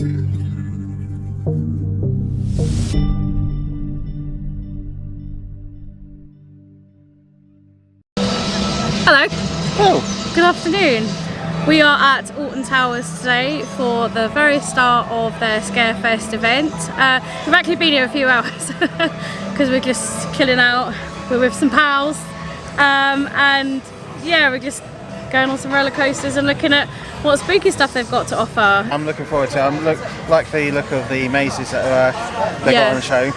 Hello. Oh. Good afternoon. We are at Alton Towers today for the very start of their Scarefest event. We've actually been here a few hours because we're just chilling out. We're with some pals and yeah, we're just going on some roller coasters and looking at what spooky stuff they've got to offer. I'm looking forward to it. I like the look of the mazes that they got on the show.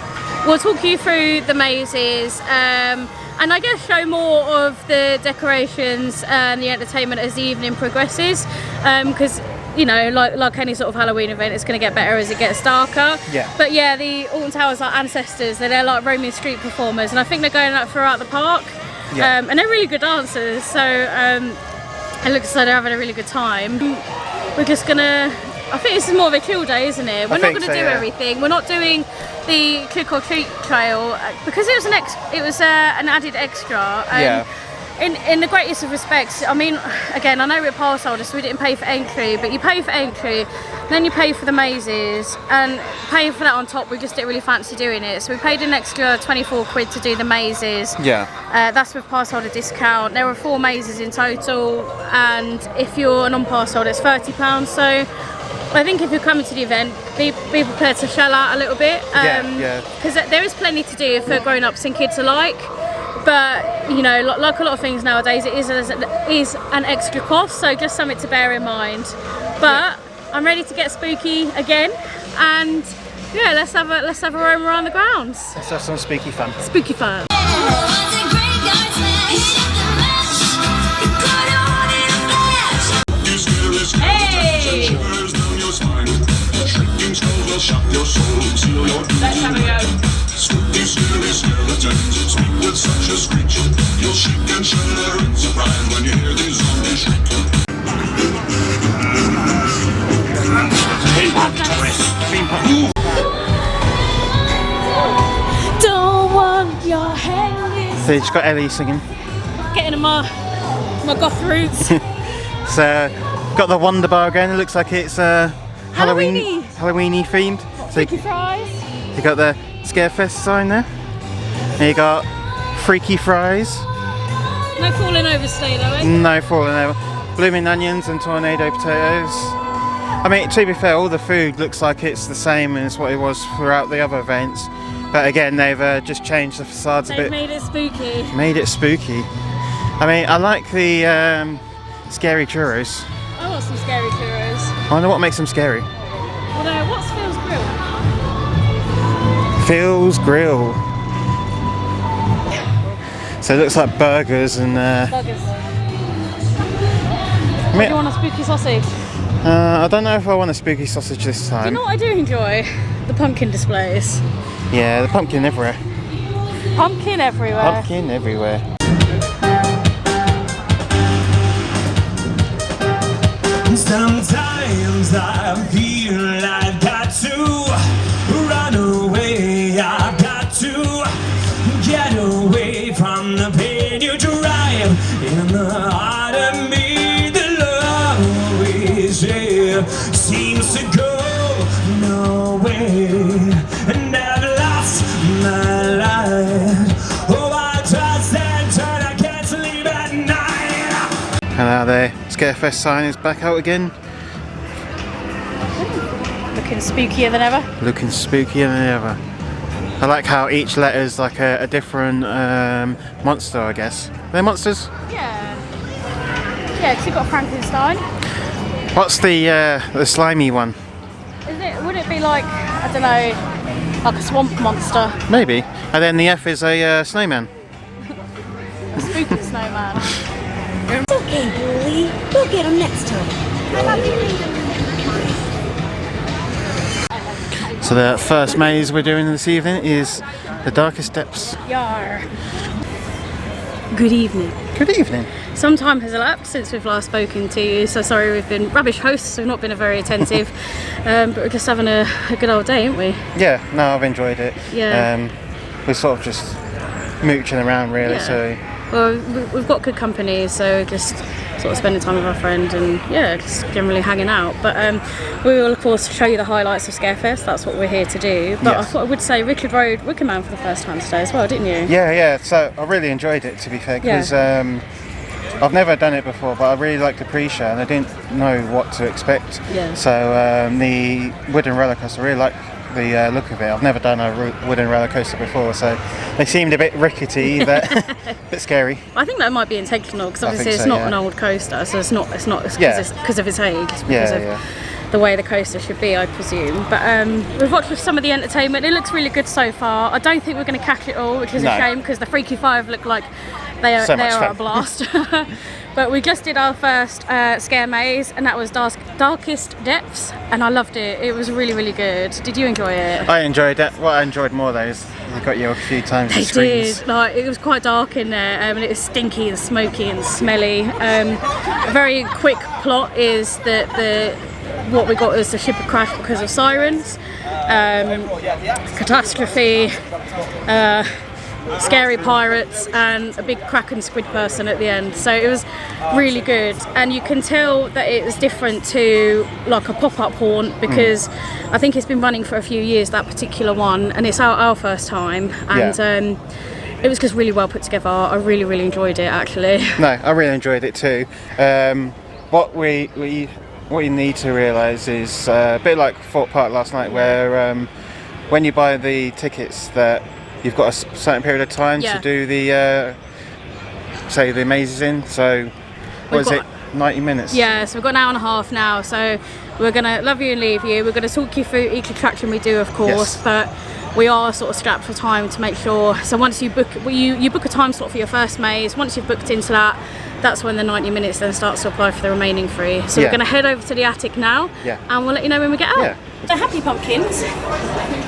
We'll talk you through the mazes and I guess show more of the decorations and the entertainment as the evening progresses, because you know, like any sort of Halloween event, it's going to get better as it gets darker. Yeah. But yeah, the Alton Towers are ancestors. They're like roaming street performers, and I think they're going out throughout the park. Yeah. And they're really good dancers, so it looks like they're having a really good time. We're just gonna. I think this is more of a chill day, isn't it? We're not going to do everything. We're not doing the trick or treat trail because it was an added extra. Yeah. In the greatest of respects, I mean, again, I know we're pass holders, so we didn't pay for entry, but you pay for entry, then you pay for the mazes, and paying for that on top, we just didn't really fancy doing it. So we paid an extra 24 quid to do the mazes. Yeah. That's with pass holder discount. There were 4 mazes in total, and if you're a non-pass holder, it's £30. So I think if you're coming to the event, be prepared to shell out a little bit. Because there is plenty to do for grown-ups and kids alike. But you know, like a lot of things nowadays, it is an extra cost, so just something to bear in mind. But I'm ready to get spooky again, and yeah, let's have a roam around the grounds. Let's have some spooky fun. Spooky fun. Hey! Let's have a go. Spooky, scary skeletons speak with such a screech. You'll shake and shudder in surprise when you hear these zombies shriek. Don't want your hand. So you just got Ellie singing. Getting in my goth roots. So got the Wonder Bar again. It looks like it's Halloweeny themed. Freaky fries. You got the Scarefest sign there. And you got Freaky Fries. No falling over today though, eh? No falling over. Blooming onions and tornado potatoes. I mean, to be fair, all the food looks like it's the same as what it was throughout the other events. But again, they've just changed the facades a bit. Made it spooky. Made it spooky. I mean, I like the scary churros. I want some scary churros. I wonder what makes them scary. Well, what's Phil's Grill? Phil's Grill. So it looks like burgers and. Burgers. Do you want a spooky sausage? I don't know if I want a spooky sausage this time. Do you know what I do enjoy? The pumpkin displays. Yeah, the pumpkin everywhere. Pumpkin everywhere. Pumpkin everywhere. Sometimes I feel I've got to run away. I've got to get away from the pain you drive in the heart of me. The love always seems to go nowhere, and I've lost my life. Oh, I toss and turn, I can't sleep at night. And now the Scarefest sign is back out again. Looking spookier than ever. Looking spookier than ever. I like how each letter is like a different monster, I guess. Are they monsters? Yeah. Yeah, because you've got Frankenstein. What's the slimy one? Would it be like, I don't know, like a swamp monster? Maybe. And then the F is a snowman. A spooky snowman. Okay, Julie. We'll get them next time. So the first maze we're doing this evening is the Darkest Depths. Yar. Good evening. Good evening. Some time has elapsed since we've last spoken to you, so sorry we've been rubbish hosts, we've not been very attentive, but we're just having a good old day, aren't we? Yeah, no, I've enjoyed it. Yeah. We're sort of just mooching around really, Yeah. so... Well, we've got good company, so just sort of spending time with our friend and yeah, just generally hanging out. But we will of course show you the highlights of Scarefest. That's what we're here to do. But I thought I would say Richard rode Wickerman for the first time today as well, didn't you? Yeah. So I really enjoyed it, to be fair, because I've never done it before, but I really liked the pre-show and I didn't know what to expect. Yeah. So the wooden roller coaster, I really like the look of it. I've never done a wooden roller coaster before, so they seemed a bit rickety, but a bit scary. I think that might be intentional because obviously it's not an old coaster, so it's not because of its age. It's because of the way the coaster should be, I presume. But we've watched some of the entertainment. It looks really good so far. I don't think we're going to catch it all, which is a shame because the Freaky Five look like they are a blast. But we just did our first scare maze, and that was Darkest Depths, and I loved it. It was really, really good. Did you enjoy it? I enjoyed it. What I enjoyed more though is they got you a few times. They did. Like, it was quite dark in there, and it was stinky and smoky and smelly. A very quick plot is that what we got was the ship crash because of sirens, catastrophe, scary pirates, and a big kraken squid person at the end. So it was really good, and you can tell that it was different to like a pop-up haunt because I think it's been running for a few years, that particular one, and it's our first time, and it was just really well put together. I really, really enjoyed it actually. No, I really enjoyed it too. What you need to realise is a bit like Fort Park last night, where when you buy the tickets that you've got a certain period of time to do the say the mazes in. So what is it, 90 minutes? Yeah, so we've got an hour and a half now, so we're going to love you and leave you. We're going to talk you through each attraction we do, of course, but we are sort of strapped for time to make sure. So once you book, you book a time slot for your first maze. Once you've booked into that, that's when the 90 minutes then starts to apply for the remaining 3. So we're going to head over to the attic now, and we'll let you know when we get out. So happy pumpkins.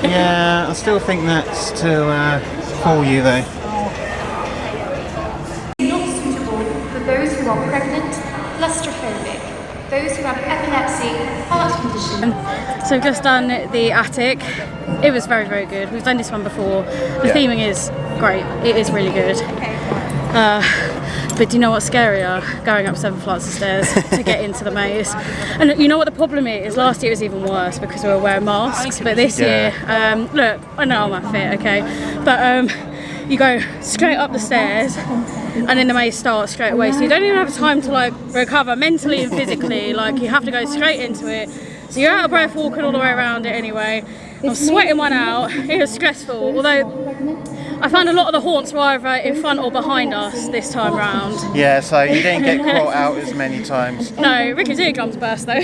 Yeah, I still think that's to fool you though. Not suitable for those who are pregnant, claustrophobic, those who have epilepsy, heart condition. So we've just done the attic. It was very, very good. We've done this one before. The theming is great. It is really good. But do you know what's scarier? Going up 7 flights of stairs to get into the maze. And you know what the problem is? Last year it was even worse because we were wearing masks. But this year, look, I know I'm unfit, okay? But you go straight up the stairs and then the maze starts straight away. So you don't even have time to like recover mentally and physically. Like you have to go straight into it. So you're out of breath walking all the way around it anyway. I'm sweating one out. It was stressful, although I found a lot of the haunts were either in front or behind us this time round. Yeah, so you didn't get caught out as many times. No, Ricky's eardrums burst though.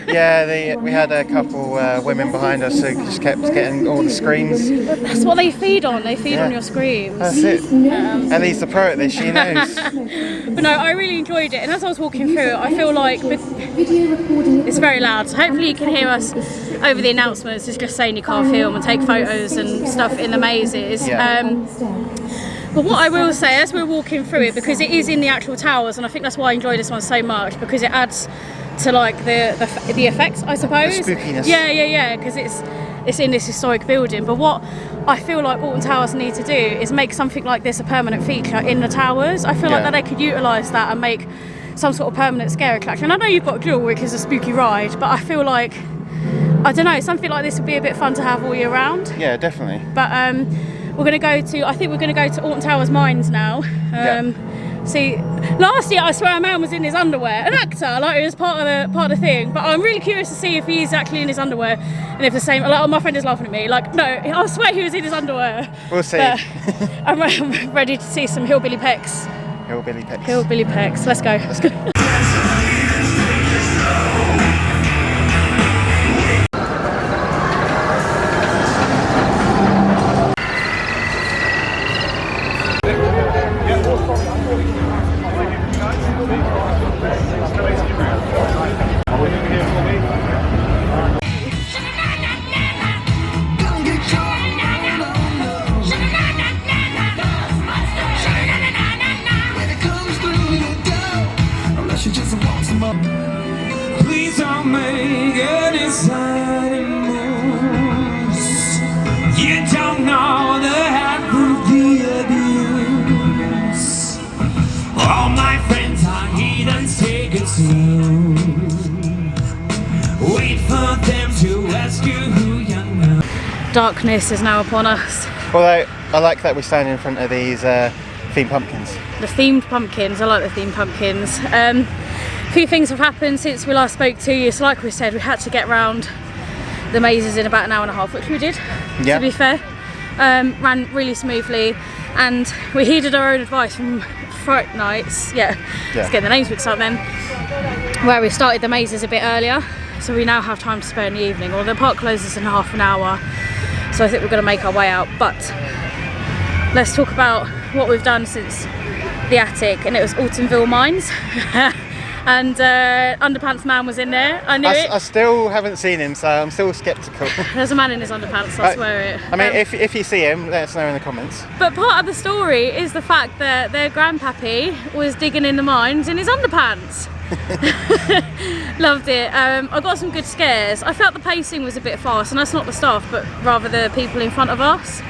Yeah, we had a couple women behind us who just kept getting all the screams. That's what they feed on. They feed on your screams. That's it. And he's the pro at this, she knows. But no, I really enjoyed it, and as I was walking through, I feel like it's very loud. So hopefully you can hear us over the announcements. It's just saying you can't film and take photos and stuff in the mazes. But what I will say, as we're walking through it, because it is in the actual towers, and I think that's why I enjoy this one so much, because it adds to like the effects, I suppose. The spookiness. Yeah, because it's in this historic building. But what I feel like Alton Towers need to do is make something like this a permanent feature in the towers. I feel like that they could utilise that and make some sort of permanent scare attraction. I know you've got Jewel, which is a spooky ride, but I feel like, I don't know, something like this would be a bit fun to have all year round. Yeah, definitely. But we're going to go to Alton Towers Mines now. See, last year I swear a man was in his underwear, an actor, like it was part of the thing. But I'm really curious to see if he's actually in his underwear, and if the same. Like, my friend is laughing at me. Like, no, I swear he was in his underwear. We'll see. But I'm ready to see some hillbilly pecs. Hillbilly pecs. Hillbilly pecs. Let's go. Let's go. She just Darkness is now upon us. Although I like that we stand in front of these themed pumpkins. The themed pumpkins, I like the themed pumpkins. A few things have happened since we last spoke to you. So like we said, we had to get round the mazes in about an hour and a half, which we did, to be fair. Ran really smoothly, and we heeded our own advice from Fright nights. Let's get the names mixed up then. Where we started the mazes a bit earlier, so we now have time to spare in the evening. Well, the park closes in half an hour, so I think we're going to make our way out. But let's talk about what we've done since the attic, and it was Altonville Mines. And Underpants Man was in there. I knew it. I still haven't seen him, so I'm still sceptical. There's a man in his underpants, I swear it. I mean, if you see him, let us know in the comments. But part of the story is the fact that their grandpappy was digging in the mines in his underpants. Loved it. I got some good scares. I felt the pacing was a bit fast, and that's not the staff, but rather the people in front of us.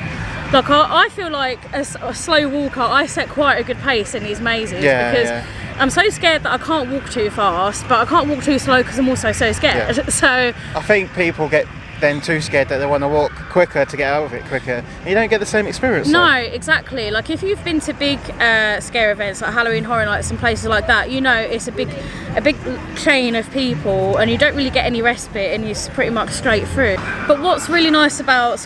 Like I feel like a slow walker, I set quite a good pace in these mazes because I'm so scared that I can't walk too fast, but I can't walk too slow because I'm also so scared. So I think people get then too scared that they want to walk quicker to get out of it quicker. And you don't get the same experience. No, exactly. Like if you've been to big scare events like Halloween Horror Nights and places like that, you know it's a big chain of people, and you don't really get any respite, and you're pretty much straight through. But what's really nice about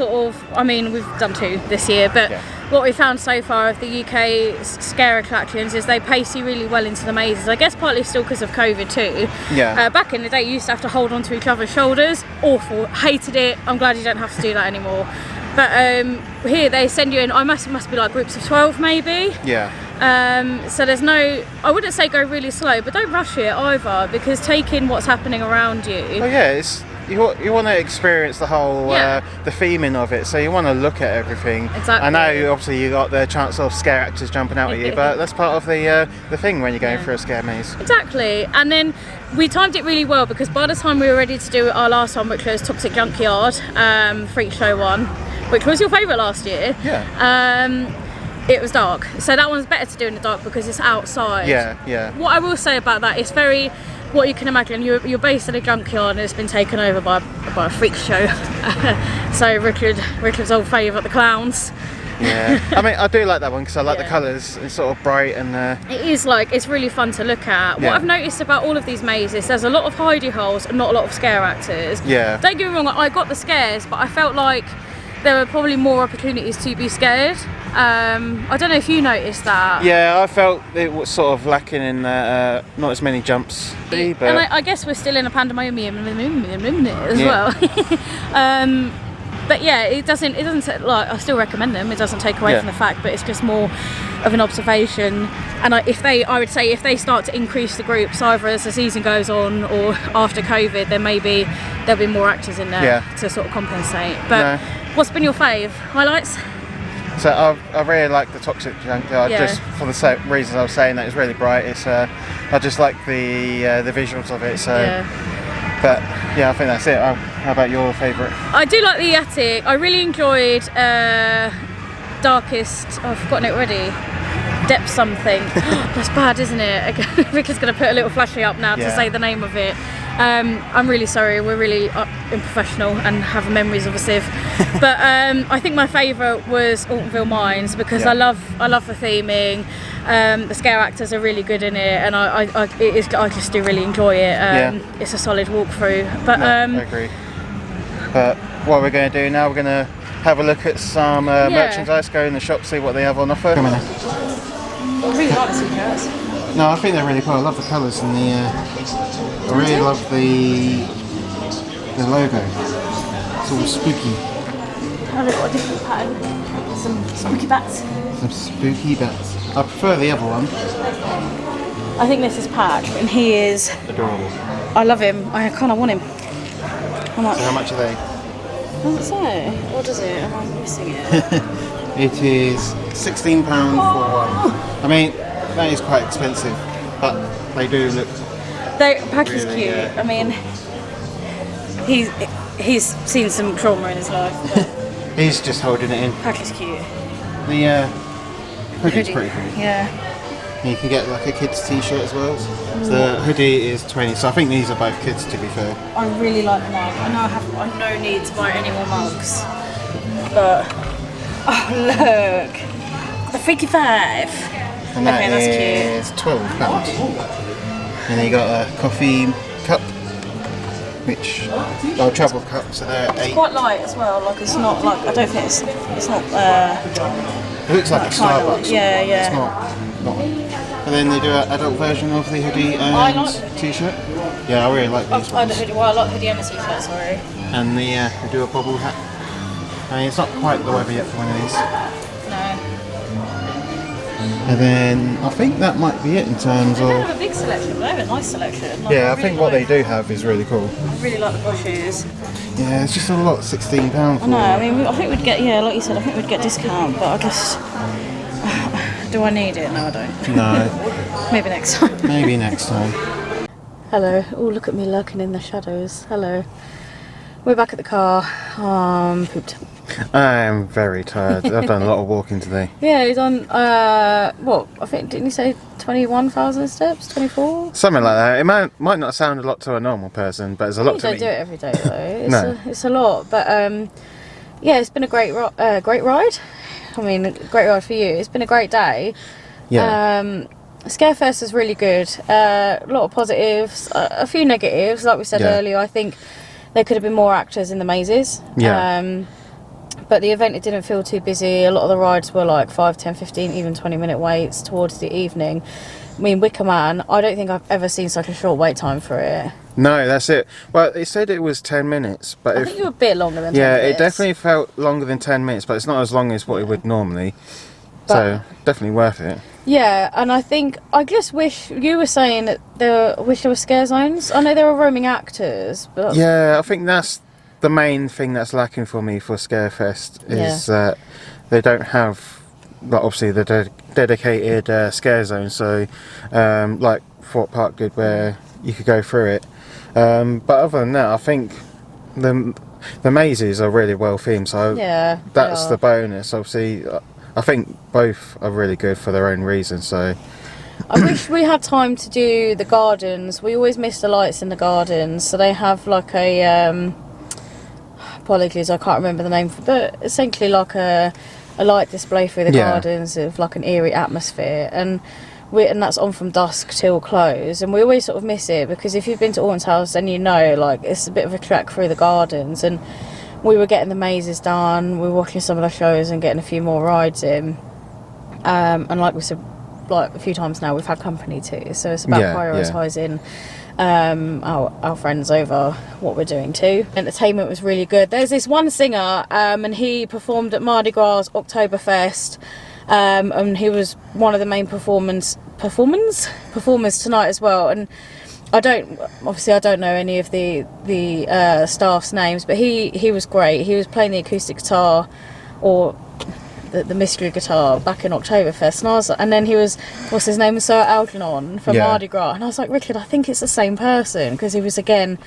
I mean, we've done 2 this year, but what we found so far of the UK scare attractions is they pace you really well into the mazes. I guess partly still because of COVID too. Back in the day, you used to have to hold on to each other's shoulders. Awful, hated it. I'm glad you don't have to do that anymore. But here they send you in. I must be like groups of 12 maybe. So there's no, I wouldn't say go really slow, but don't rush it either, because take in what's happening around you. It's you want to experience the whole the theming of it, so you want to look at everything. Exactly. I know obviously you got the chance of scare actors jumping out at you, but that's part of the thing when you're going through a scare maze. Exactly. And then we timed it really well, because by the time we were ready to do our last one, which was Toxic Junkyard, Freakshow one, which was your favourite last year, it was dark. So that one's better to do in the dark because it's outside. What I will say about that, it's very, what you can imagine, you're based in a junkyard and it's been taken over by a freak show. So Richard's old favourite, the clowns. I mean, I do like that one because I like the colours. It's sort of bright and it is, like, it's really fun to look at. What I've noticed about all of these mazes, there's a lot of hidey holes and not a lot of scare actors. Don't get me wrong, I got the scares, but I felt like there were probably more opportunities to be scared. I don't know if you noticed that. I felt it was sort of lacking in not as many jumps. But and I guess we're still in a pandemonium as well. But it doesn't like, I still recommend them. It doesn't take away from the fact, but it's just more of an observation. And I would say if they start to increase the groups either as the season goes on or after COVID, then maybe there'll be more actors in there to sort of compensate. But what's been your fave highlights? So I really like the Toxic Junkyard, just for the same reasons I was saying, that it's really bright. It's I just like the visuals of it. So, but I think that's it. How about your favourite? I do like the attic. I really enjoyed Darkest. I've forgotten it already. Depth something. That's bad, isn't it? Ricky's going to put a little flashy up now to say the name of it. I'm really sorry, we're really unprofessional and have memories of a sieve. But I think my favourite was Altonville Mines, because I love the theming. The scare actors are really good in it, and I just do really enjoy it. It's a solid walkthrough. But I agree. But what we're going to do now, we're going to have a look at some merchandise, go in the shop, see what they have on offer. I really like the t-shirts. No, I think they're really cool. I love the colours and the. I really love the logo. It's all spooky. Oh, look, what a different pattern. Some spooky bats. Some spooky bats. I prefer the other one. I think this is Pack, and he is adorable. I love him. I kind of want him. How much? So how much are they? Does it say? What does it? Am I missing it? It is £16 for one. I mean, that is quite expensive, but they do look. Pack is cute. I mean, he's seen some trauma in his life. He's just holding it in. Pack is cute. The hoodie's pretty cool. And you can get like a kids t-shirt as well. So the hoodie is 20, so I think these are both kids to be fair. I really like the mug. I know I've no need to buy any more mugs. But, oh look! The Freaky 5! And that Okay, is £12. And then you got a coffee cup, which are travel cups, so they're It's 8. quite light as well, like it's not like, I don't think it's not, It looks like a Starbucks. Yeah, yeah. It's not. And then they do an adult version of the hoodie I and like t-shirt. Yeah, I really like these I ones. I like hoodie and a t-shirt, sorry. And they do a bobble hat. I mean, it's not quite the weather yet for one of these. No. And then I think that might be it in terms They don't of... have a big selection, but they have a nice selection. Like, Yeah, I really think what they like- do have is really cool. I really like the brush shoes. Yeah, it's just a lot, £16 for I know, I mean, I think we'd get, yeah, like you said, I think we'd get discount, but I guess, do I need it? No, I don't. No, Maybe next time. maybe next time. Hello. Oh, look at me lurking in the shadows. Hello. We're back at the car. Pooped. I am very tired. I've done a lot of walking today. Yeah, he's on, what, I think, didn't you say 21,000 steps? 24? Something like that. It might not sound a lot to a normal person, but it's a lot You to don't me. do it every day though. No. It's a lot, but yeah, it's been a great ride. I mean, a great ride for you. It's been a great day. Yeah. Scarefest is really good. A lot of positives, a few negatives. Like we said Yeah. earlier, I think there could have been more actors in the mazes. Yeah. But the event, it didn't feel too busy. A lot of the rides were like 5, 10, 15, even 20-minute waits towards the evening. I mean, Wicker Man, I don't think I've ever seen such a short wait time for it. No, that's it. Well, it said it was 10 minutes, but I think you were a bit longer than 10 yeah, minutes. it definitely felt longer than 10 minutes, but it's not as long as what it would normally. So, definitely worth it. Yeah, and I just wish, you were saying that there were scare zones. I know there were roaming actors, but... Yeah, I think that's the main thing that's lacking for me for Scarefest is that they don't have, like, obviously the dedicated scare zone, so like Fort Park did where you could go through it. But other than that, I think the mazes are really well themed, so Yeah, that's they the are. bonus. Obviously, I think both are really good for their own reasons, so... I wish we had time to do the gardens. We always miss the lights in the gardens, so they have like a apologies, I can't remember the name, but essentially like a light display through the gardens of like an eerie atmosphere, and that's on from dusk till close, and we always sort of miss it because if you've been to Alton Towers, then you know, like, it's a bit of a trek through the gardens, and we were getting the mazes done, we were watching some of the shows and getting a few more rides in, and like we said, like a few times now, we've had company too, so it's about prioritising our friends over what we're doing too. Entertainment was really good. There's this one singer, and he performed at Mardi Gras Oktoberfest, and he was one of the main performers tonight as well. And I don't know any of the staff's names, but he was great. He was playing the acoustic guitar or the mystery guitar back in Oktoberfest, and then he was, what's his name, Sir Alton from Mardi Gras, and I was like, Richard, I think it's the same person, because he was again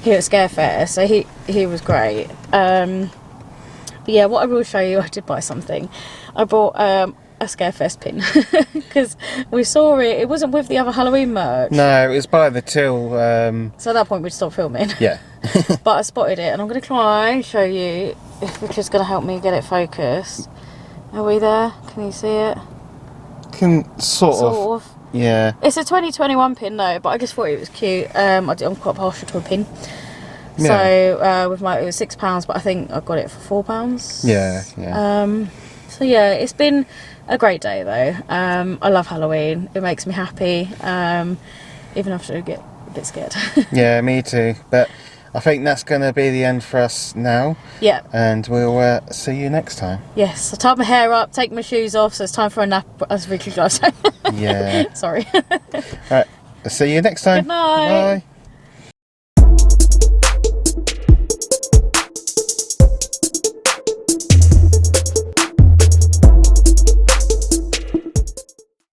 here at Scarefest, so he was great. But yeah, what I will show you, I did buy something. I bought a Scarefest pin because we saw it wasn't with the other Halloween merch. No, it was by the till. So at that point we'd stopped filming. Yeah. But I spotted it, and I'm going to try and show you if Richard's going to help me get it focused. Are we there? Can you see it? Can sort of. Yeah. It's a 2021 pin though, but I just thought it was cute. I'm quite partial to a pin. So it was £6, but I think I got it for £4. Yeah. So yeah, it's been a great day though. I love Halloween. It makes me happy. Even after I get a bit scared. Yeah, me too. But I think that's going to be the end for us now. Yeah. And we'll see you next time. Yes, I tied my hair up, take my shoes off, so it's time for a nap, as Richard loves. Yeah. Sorry. Alright, see you next time. Good night. Bye.